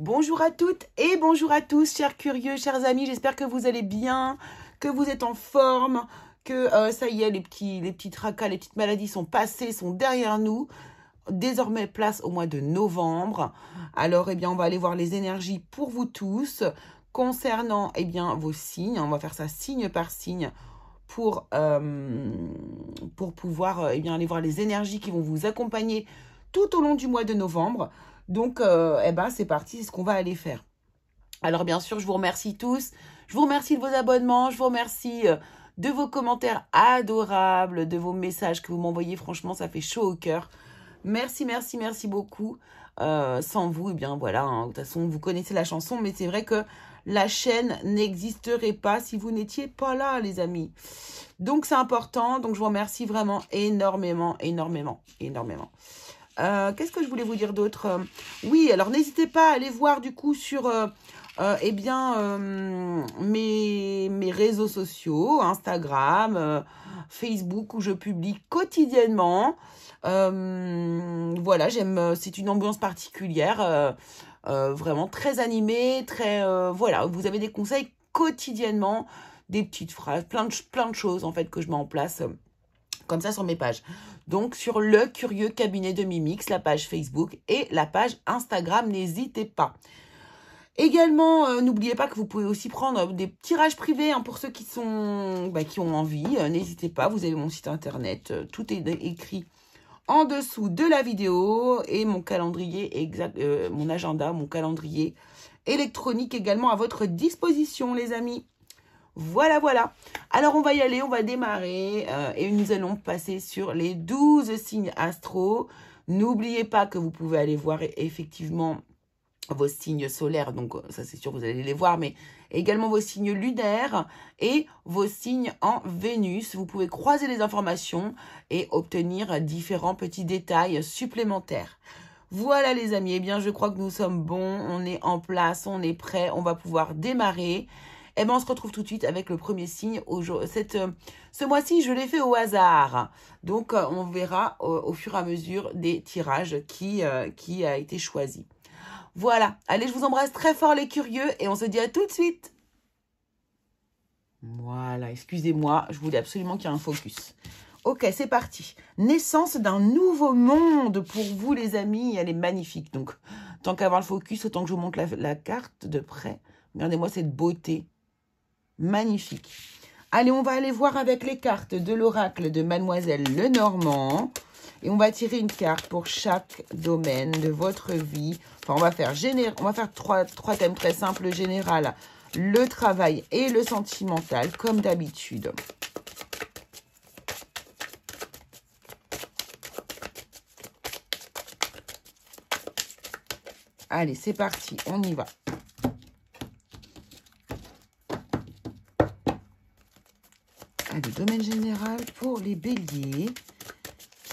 Bonjour à toutes et bonjour à tous, chers curieux, chers amis. J'espère que vous allez bien, que vous êtes en forme, que ça y est, les petits tracas, les petites maladies sont passées, sont derrière nous. Désormais, place au mois de novembre. Alors, eh bien, on va aller voir les énergies pour vous tous concernant, eh bien, vos signes. On va faire ça signe par signe pour pouvoir, eh bien, aller voir les énergies qui vont vous accompagner tout au long du mois de novembre. Donc, eh ben, c'est parti, c'est ce qu'on va aller faire. Alors, bien sûr, je vous remercie tous. Je vous remercie de vos abonnements. Je vous remercie de vos commentaires adorables, de vos messages que vous m'envoyez. Franchement, ça fait chaud au cœur. Merci, merci, merci beaucoup. Sans vous, eh bien, voilà. Hein, de toute façon, vous connaissez la chanson, mais c'est vrai que la chaîne n'existerait pas si vous n'étiez pas là, les amis. Donc, c'est important. Donc, je vous remercie vraiment énormément, énormément, énormément. Qu'est-ce que je voulais vous dire d'autre? Oui, alors n'hésitez pas à aller voir du coup sur eh bien, mes réseaux sociaux, Instagram, Facebook, où je publie quotidiennement. Voilà, j'aime, c'est une ambiance particulière, vraiment très animée, très, voilà, vous avez des conseils quotidiennement, des petites phrases, plein de choses en fait que je mets en place. Comme ça sur mes pages. Donc sur le Curieux Cabinet de Mimix, la page Facebook et la page Instagram, n'hésitez pas. Également, n'oubliez pas que vous pouvez aussi prendre des tirages privés hein, pour ceux qui sont qui ont envie. N'hésitez pas, vous avez mon site internet, tout est écrit en dessous de la vidéo et mon calendrier exact, mon agenda, mon calendrier électronique également à votre disposition, les amis. Voilà, voilà. Alors, on va y aller, on va démarrer et nous allons passer sur les 12 signes astro. N'oubliez pas que vous pouvez aller voir effectivement vos signes solaires. Donc, ça, c'est sûr, vous allez les voir, mais également vos signes lunaires et vos signes en Vénus. Vous pouvez croiser les informations et obtenir différents petits détails supplémentaires. Voilà, les amis. Eh bien, je crois que nous sommes bons. On est en place, on est prêt. On va pouvoir démarrer. Eh bien, on se retrouve tout de suite avec le premier signe. Ce mois-ci, je l'ai fait au hasard. Donc, on verra au fur et à mesure des tirages qui a été choisi. Voilà. Allez, je vous embrasse très fort les curieux et on se dit à tout de suite. Voilà, excusez-moi, je voulais absolument qu'il y ait un focus. Ok, c'est parti. Naissance d'un nouveau monde pour vous, les amis. Elle est magnifique. Donc, tant qu'à avoir le focus, autant que je vous montre la carte de près. Regardez-moi cette beauté. Magnifique. Allez, on va aller voir avec les cartes de l'oracle de Mademoiselle Lenormand. Et on va tirer une carte pour chaque domaine de votre vie. Enfin, on va faire trois thèmes très simples. Le général, le travail et le sentimental, comme d'habitude. Allez, c'est parti, on y va. Allez, domaine général pour les béliers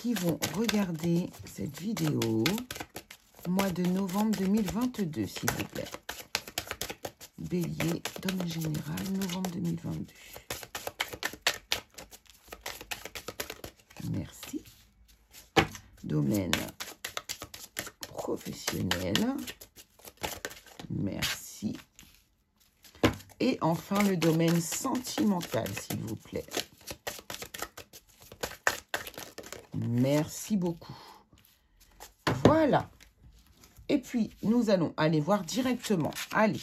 qui vont regarder cette vidéo mois de novembre 2022, s'il vous plaît. Bélier, domaine général, novembre 2022. Merci. Domaine professionnel. Merci. Et enfin, le domaine sentimental, s'il vous plaît. Merci beaucoup. Voilà. Et puis, nous allons aller voir directement. Allez.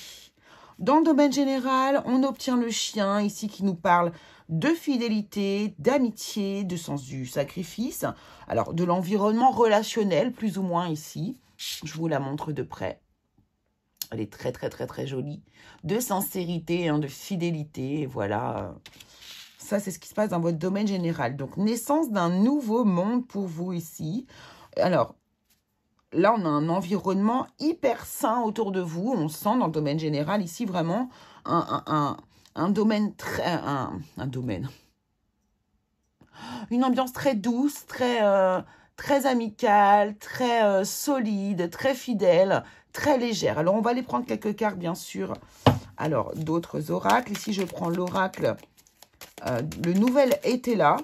Dans le domaine général, on obtient le chien ici qui nous parle de fidélité, d'amitié, de sens du sacrifice. Alors, de l'environnement relationnel, plus ou moins ici. Je vous la montre de près. Elle est très, très, très, très jolie. De sincérité, hein, de fidélité. Voilà. Ça, c'est ce qui se passe dans votre domaine général. Donc, naissance d'un nouveau monde pour vous ici. Alors, là, on a un environnement hyper sain autour de vous. On sent dans le domaine général ici vraiment un domaine très... Un domaine. Une ambiance très douce, très amicale, très solide, très fidèle, très légère. Alors, on va aller prendre quelques cartes, bien sûr. Alors, d'autres oracles. Ici, je prends l'oracle, le nouvel été là,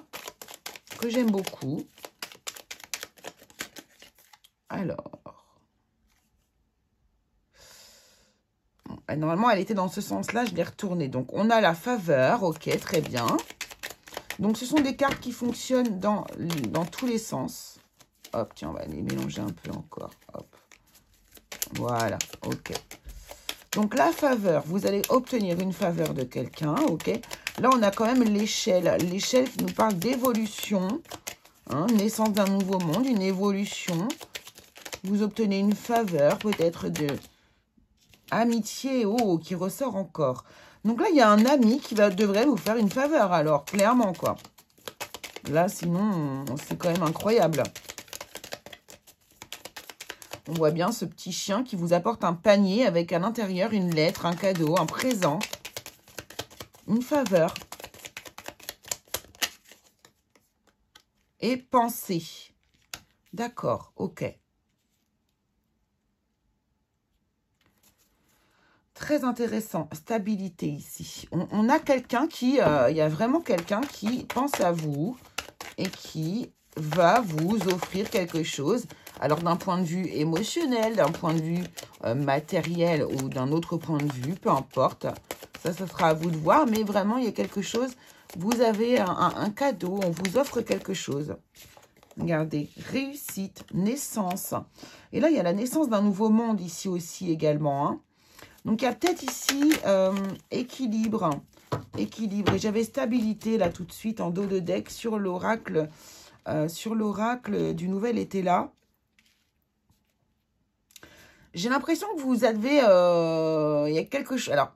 que j'aime beaucoup. Alors, Normalement, elle était dans ce sens-là, je l'ai retournée. Donc, on a la faveur. Ok, très bien. Donc, ce sont des cartes qui fonctionnent dans tous les sens. Hop, tiens, on va les mélanger un peu encore. Hop. Voilà, ok. Donc, la faveur, vous allez obtenir une faveur de quelqu'un, ok. Là, on a quand même l'échelle. L'échelle qui nous parle d'évolution. Hein, naissance d'un nouveau monde, une évolution. Vous obtenez une faveur, peut-être de amitié, oh, qui ressort encore. Donc là, il y a un ami qui devrait vous faire une faveur, alors, clairement, quoi. Là, sinon, c'est quand même incroyable. On voit bien ce petit chien qui vous apporte un panier avec à l'intérieur une lettre, un cadeau, un présent, une faveur. Et pensée. D'accord, ok. Très intéressant, stabilité ici. On a quelqu'un qui, il y a vraiment quelqu'un qui pense à vous et qui va vous offrir quelque chose. Alors d'un point de vue émotionnel, d'un point de vue matériel ou d'un autre point de vue, peu importe. Ça sera à vous de voir, mais vraiment il y a quelque chose. Vous avez un cadeau, on vous offre quelque chose. Regardez, réussite, naissance. Et là, il y a la naissance d'un nouveau monde ici aussi également, hein. Donc, il y a peut-être ici équilibre. Équilibre. Et j'avais stabilité là tout de suite en dos de deck sur l'oracle du nouvel été là. J'ai l'impression que vous avez... il y a quelque chose... Alors,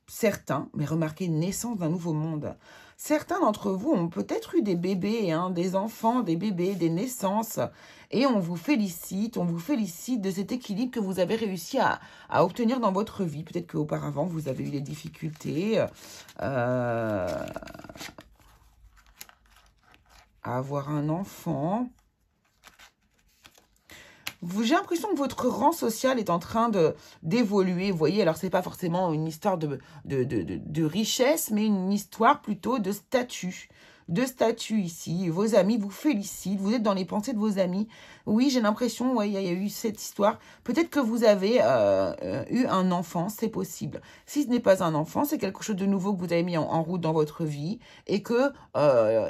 certains, mais remarquez, naissance d'un nouveau monde. Certains d'entre vous ont peut-être eu des bébés, hein, des enfants, des bébés, des naissances. Et on vous félicite de cet équilibre que vous avez réussi à obtenir dans votre vie. Peut-être qu'auparavant, vous avez eu des difficultés à avoir un enfant. J'ai l'impression que votre rang social est en train d'évoluer. Vous voyez, alors c'est pas forcément une histoire de richesse, mais une histoire plutôt de statut. De statut ici. Vos amis vous félicitent. Vous êtes dans les pensées de vos amis. Oui, j'ai l'impression, ouais, il y a eu cette histoire. Peut-être que vous avez eu un enfant, c'est possible. Si ce n'est pas un enfant, c'est quelque chose de nouveau que vous avez mis en route dans votre vie et que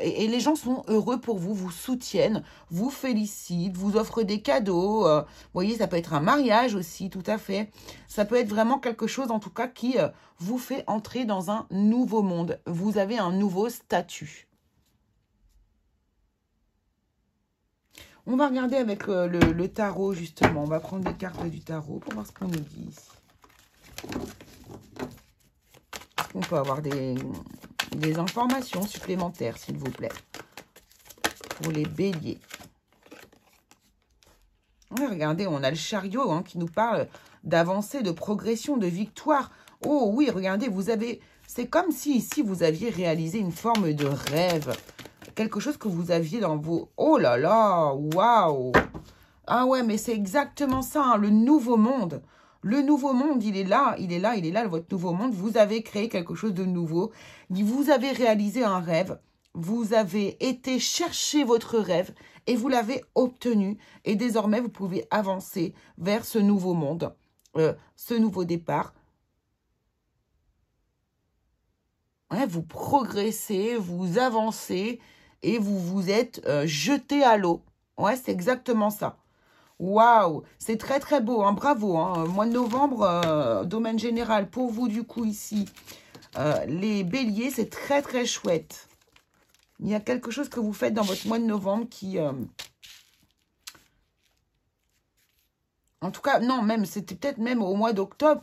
et les gens sont heureux pour vous, vous soutiennent, vous félicitent, vous offrent des cadeaux. Vous voyez, ça peut être un mariage aussi, tout à fait. Ça peut être vraiment quelque chose, en tout cas, qui vous fait entrer dans un nouveau monde. Vous avez un nouveau statut. On va regarder avec le tarot, justement. On va prendre des cartes du tarot pour voir ce qu'on nous dit ici. On peut avoir des informations supplémentaires, s'il vous plaît. Pour les béliers. Ouais, regardez, on a le chariot hein, qui nous parle d'avancée, de progression, de victoire. Oh oui, regardez, vous avez... C'est comme si ici, vous aviez réalisé une forme de rêve. Quelque chose que vous aviez dans vos... Oh là là, waouh! Ah ouais, mais c'est exactement ça, hein, le nouveau monde. Le nouveau monde, il est là, votre nouveau monde. Vous avez créé quelque chose de nouveau. Vous avez réalisé un rêve. Vous avez été chercher votre rêve et vous l'avez obtenu. Et désormais, vous pouvez avancer vers ce nouveau monde, ce nouveau départ. Ouais, vous progressez, vous avancez et vous vous êtes jeté à l'eau. Ouais, c'est exactement ça. Waouh, c'est très très beau, hein, bravo. Hein. Mois de novembre, domaine général pour vous du coup ici. Les béliers, c'est très très chouette. Il y a quelque chose que vous faites dans votre mois de novembre qui... En tout cas, non, même c'était peut-être même au mois d'octobre,